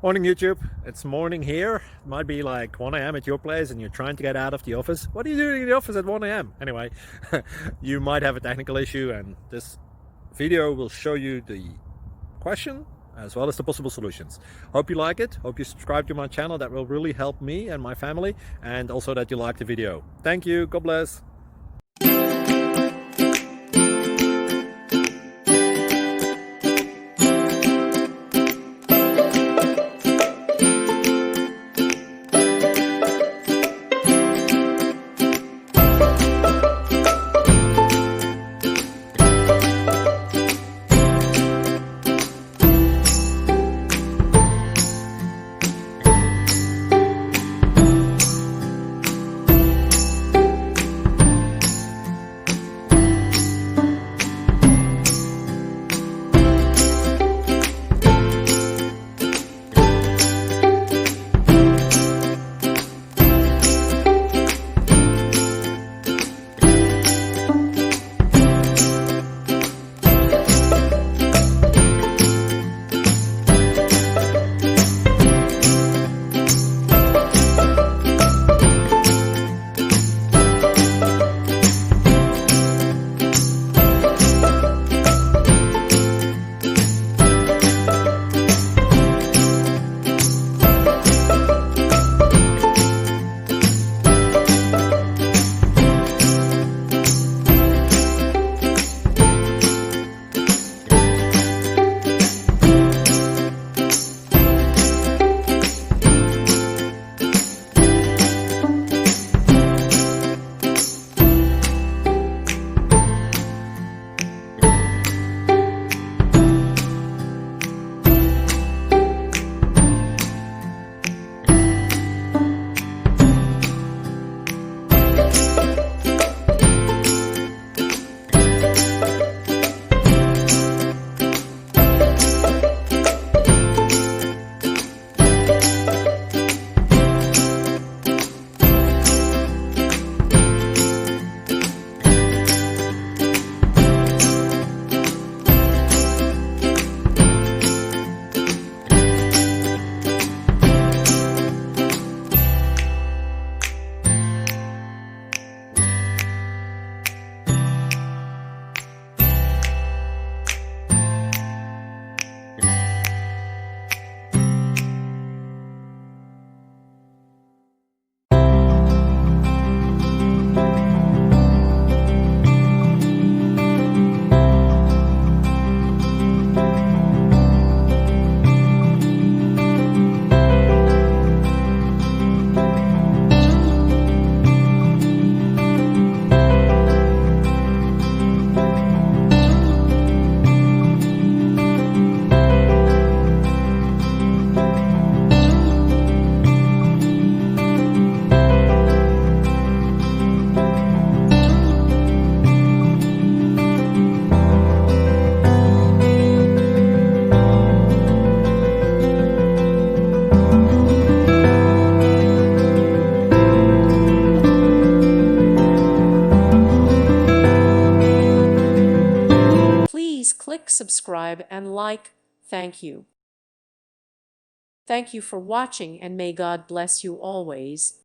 Morning YouTube, it's morning here. It might be like 1 a.m. at your place and you're trying to get out of the office. What are you doing in the office at 1 a.m.? Anyway, you might have a technical issue and this video will show you the question as well as the possible solutions. Hope you like it, hope you subscribe to my channel. That will really help me and my family, and also that you like the video. Thank you, God bless. Please click subscribe and like. Thank you. Thank you for watching, and may God bless you always.